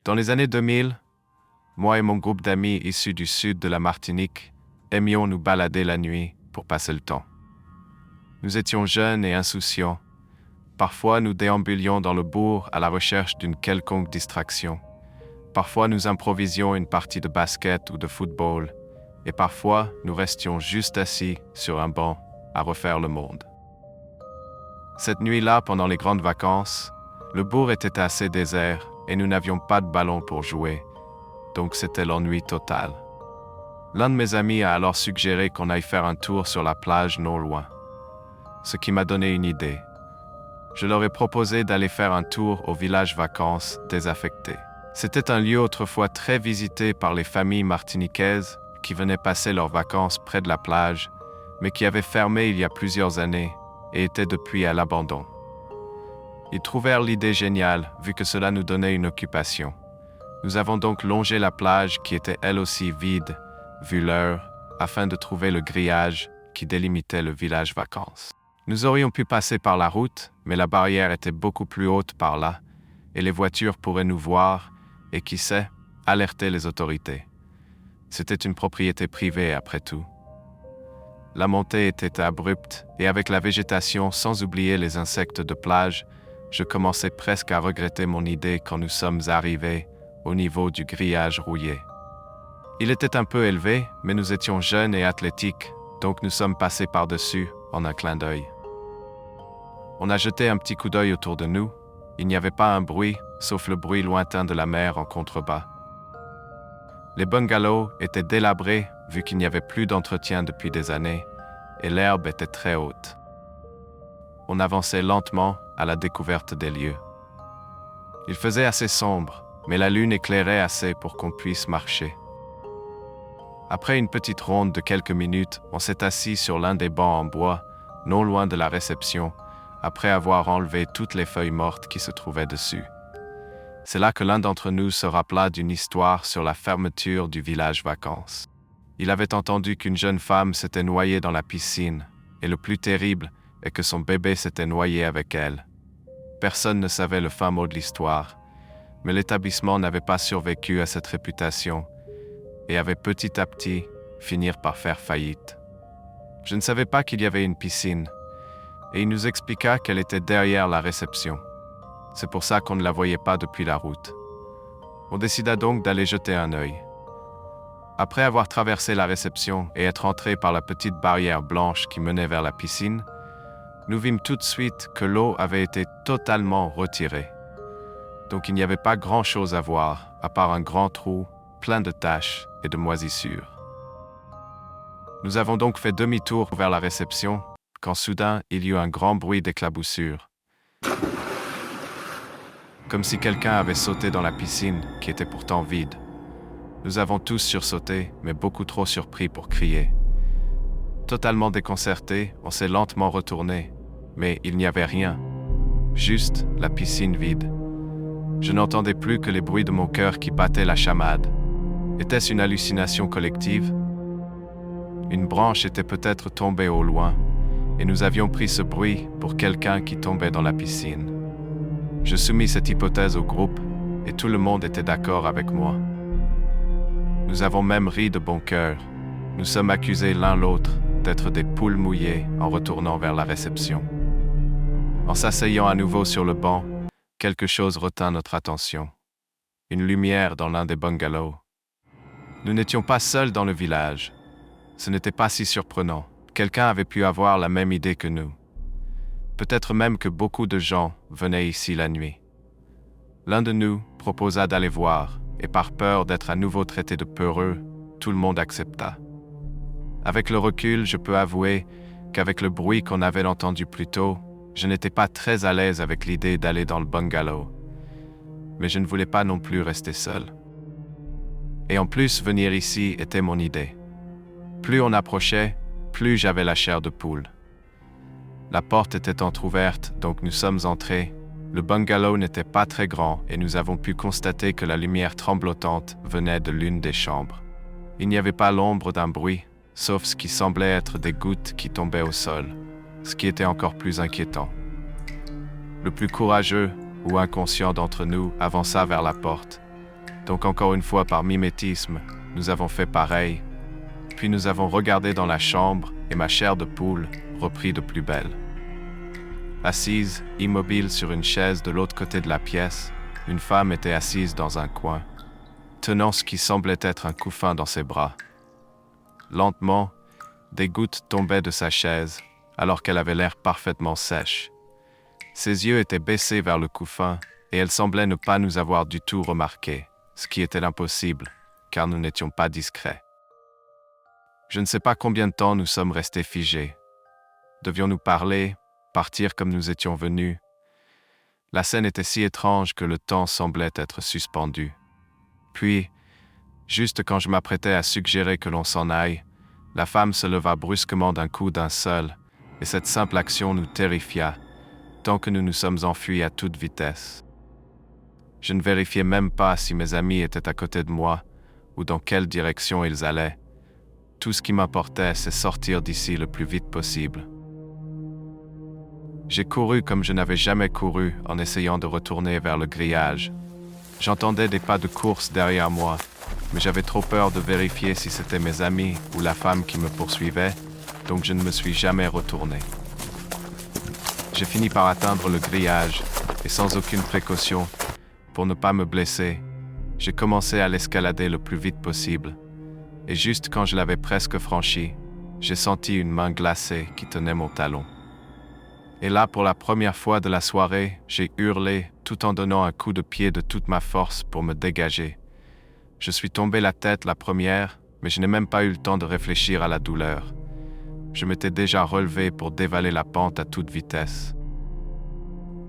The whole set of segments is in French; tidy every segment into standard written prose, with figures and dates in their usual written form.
Dans les années 2000, moi et mon groupe d'amis issus du sud de la Martinique aimions nous balader la nuit pour passer le temps. Nous étions jeunes et insouciants. Parfois, nous déambulions dans le bourg à la recherche d'une quelconque distraction. Parfois, nous improvisions une partie de basket ou de football. Et parfois, nous restions juste assis sur un banc à refaire le monde. Cette nuit-là, pendant les grandes vacances, le bourg était assez désert et nous n'avions pas de ballon pour jouer, donc c'était l'ennui total. L'un de mes amis a alors suggéré qu'on aille faire un tour sur la plage non loin, ce qui m'a donné une idée. Je leur ai proposé d'aller faire un tour au village vacances désaffecté. C'était un lieu autrefois très visité par les familles martiniquaises qui venaient passer leurs vacances près de la plage, mais qui avait fermé il y a plusieurs années et était depuis à l'abandon. Ils trouvèrent l'idée géniale, vu que cela nous donnait une occupation. Nous avons donc longé la plage qui était elle aussi vide, vu l'heure, afin de trouver le grillage qui délimitait le village vacances. Nous aurions pu passer par la route, mais la barrière était beaucoup plus haute par là, et les voitures pourraient nous voir et, qui sait, alerter les autorités. C'était une propriété privée après tout. La montée était abrupte et avec la végétation sans oublier les insectes de plage, je commençais presque à regretter mon idée quand nous sommes arrivés au niveau du grillage rouillé. Il était un peu élevé, mais nous étions jeunes et athlétiques, donc nous sommes passés par-dessus en un clin d'œil. On a jeté un petit coup d'œil autour de nous. Il n'y avait pas un bruit, sauf le bruit lointain de la mer en contrebas. Les bungalows étaient délabrés vu qu'il n'y avait plus d'entretien depuis des années, et l'herbe était très haute. On avançait lentement à la découverte des lieux. Il faisait assez sombre, mais la lune éclairait assez pour qu'on puisse marcher. Après une petite ronde de quelques minutes, on s'est assis sur l'un des bancs en bois, non loin de la réception, après avoir enlevé toutes les feuilles mortes qui se trouvaient dessus. C'est là que l'un d'entre nous se rappela d'une histoire sur la fermeture du village vacances. Il avait entendu qu'une jeune femme s'était noyée dans la piscine, et le plus terrible est que son bébé s'était noyé avec elle. Personne ne savait le fin mot de l'histoire, mais l'établissement n'avait pas survécu à cette réputation et avait petit à petit fini par faire faillite. Je ne savais pas qu'il y avait une piscine, et il nous expliqua qu'elle était derrière la réception. C'est pour ça qu'on ne la voyait pas depuis la route. On décida donc d'aller jeter un œil. Après avoir traversé la réception et être entré par la petite barrière blanche qui menait vers la piscine, nous vîmes tout de suite que l'eau avait été totalement retirée. Donc il n'y avait pas grand-chose à voir, à part un grand trou plein de taches et de moisissures. Nous avons donc fait demi-tour vers la réception, quand soudain il y eut un grand bruit d'éclaboussure. Comme si quelqu'un avait sauté dans la piscine, qui était pourtant vide. Nous avons tous sursauté, mais beaucoup trop surpris pour crier. Totalement déconcertés, on s'est lentement retourné, mais il n'y avait rien. Juste la piscine vide. Je n'entendais plus que les bruits de mon cœur qui battait la chamade. Était-ce une hallucination collective? Une branche était peut-être tombée au loin, et nous avions pris ce bruit pour quelqu'un qui tombait dans la piscine. Je soumis cette hypothèse au groupe, et tout le monde était d'accord avec moi. Nous avons même ri de bon cœur. Nous sommes accusés l'un l'autre d'être des poules mouillées en retournant vers la réception. En s'asseyant à nouveau sur le banc, quelque chose retint notre attention. Une lumière dans l'un des bungalows. Nous n'étions pas seuls dans le village. Ce n'était pas si surprenant. Quelqu'un avait pu avoir la même idée que nous. Peut-être même que beaucoup de gens venaient ici la nuit. L'un de nous proposa d'aller voir, et par peur d'être à nouveau traité de peureux, tout le monde accepta. Avec le recul, je peux avouer qu'avec le bruit qu'on avait entendu plus tôt, je n'étais pas très à l'aise avec l'idée d'aller dans le bungalow. Mais je ne voulais pas non plus rester seul. Et en plus, venir ici était mon idée. Plus on approchait, plus j'avais la chair de poule. La porte était entr'ouverte, donc nous sommes entrés. Le bungalow n'était pas très grand et nous avons pu constater que la lumière tremblotante venait de l'une des chambres. Il n'y avait pas l'ombre d'un bruit, sauf ce qui semblait être des gouttes qui tombaient au sol, ce qui était encore plus inquiétant. Le plus courageux ou inconscient d'entre nous avança vers la porte, Donc encore une fois, par mimétisme, nous avons fait pareil. Puis nous avons regardé dans la chambre et ma chair de poule reprit de plus belle. Assise, immobile sur une chaise de l'autre côté de la pièce, une femme était assise dans un coin, tenant ce qui semblait être un couffin dans ses bras. Lentement, des gouttes tombaient de sa chaise, alors qu'elle avait l'air parfaitement sèche. Ses yeux étaient baissés vers le couffin, et elle semblait ne pas nous avoir du tout remarqués, ce qui était impossible, car nous n'étions pas discrets. Je ne sais pas combien de temps nous sommes restés figés. Devions-nous parler, partir comme nous étions venus? La scène était si étrange que le temps semblait être suspendu. Puis, juste quand je m'apprêtais à suggérer que l'on s'en aille, la femme se leva brusquement d'un coup d'un seul, et cette simple action nous terrifia, tant que nous nous sommes enfuis à toute vitesse. Je ne vérifiais même pas si mes amis étaient à côté de moi, ou dans quelle direction ils allaient. Tout ce qui m'importait, c'est sortir d'ici le plus vite possible. J'ai couru comme je n'avais jamais couru en essayant de retourner vers le grillage. J'entendais des pas de course derrière moi, mais j'avais trop peur de vérifier si c'était mes amis ou la femme qui me poursuivait, donc je ne me suis jamais retourné. J'ai fini par atteindre le grillage, et sans aucune précaution, pour ne pas me blesser, j'ai commencé à l'escalader le plus vite possible. Et juste quand je l'avais presque franchi, j'ai senti une main glacée qui tenait mon talon. Et là, pour la première fois de la soirée, j'ai hurlé tout en donnant un coup de pied de toute ma force pour me dégager. Je suis tombé la tête la première, mais je n'ai même pas eu le temps de réfléchir à la douleur. Je m'étais déjà relevé pour dévaler la pente à toute vitesse.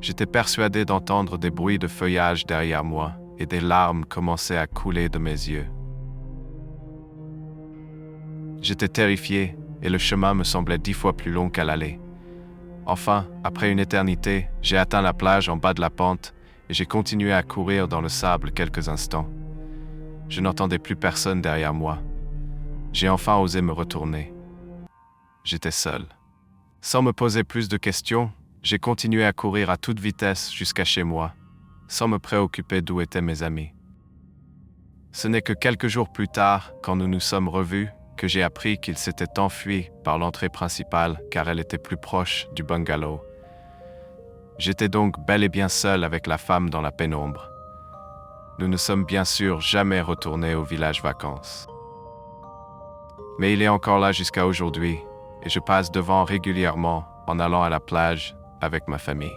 J'étais persuadé d'entendre des bruits de feuillage derrière moi et des larmes commençaient à couler de mes yeux. J'étais terrifié et le chemin me semblait 10 fois plus long qu'à l'aller. Enfin, après une éternité, j'ai atteint la plage en bas de la pente et j'ai continué à courir dans le sable quelques instants. Je n'entendais plus personne derrière moi. J'ai enfin osé me retourner. J'étais seul. Sans me poser plus de questions, j'ai continué à courir à toute vitesse jusqu'à chez moi, sans me préoccuper d'où étaient mes amis. Ce n'est que quelques jours plus tard, quand nous nous sommes revus, que j'ai appris qu'ils s'étaient enfuis par l'entrée principale car elle était plus proche du bungalow. J'étais donc bel et bien seul avec la femme dans la pénombre. Nous ne sommes bien sûr jamais retournés au village vacances. Mais il est encore là jusqu'à aujourd'hui et je passe devant régulièrement en allant à la plage avec ma famille.